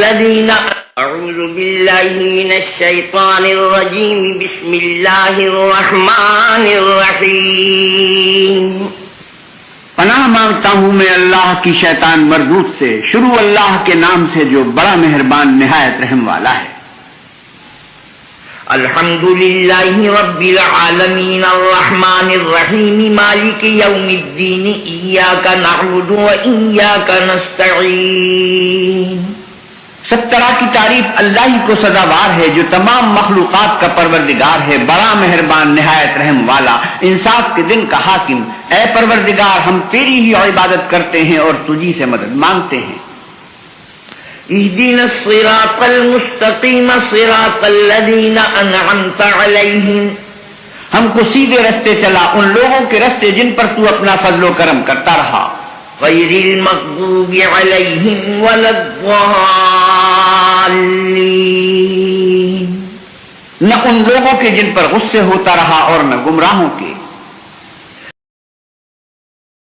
الذين أعوذ بالله من الشيطان الرجيم بسم الله الرحمن الرحيم پناہ مانگتا ہوں میں اللہ کی شیطان مردود سے، شروع اللہ کے نام سے جو بڑا مہربان نہایت رحم والا ہے۔ الحمد لله رب العالمين الرحمن الرحيم مالك يوم الدين إياك نعبد وإياك نستعين۔ سب طرح کی تعریف اللہ ہی کو سزاوار ہے جو تمام مخلوقات کا پروردگار ہے، بڑا مہربان نہایت رحم والا، انصاف کے دن کا حاکم۔ اے پروردگار، ہم تیری ہی عبادت کرتے ہیں اور تجھی سے مدد مانگتے ہیں۔ اهدنا الصراط المستقيم صراط الذين أنعمت عليهم، ہم کو سیدھے رستے چلا، ان لوگوں کے رستے جن پر تو اپنا فضل و کرم کرتا رہا۔ غير المغضوب عليهم ولا الضالين، نہ ان لوگوں کے جن پر غصے ہوتا رہا اور نہ گمراہوں کے۔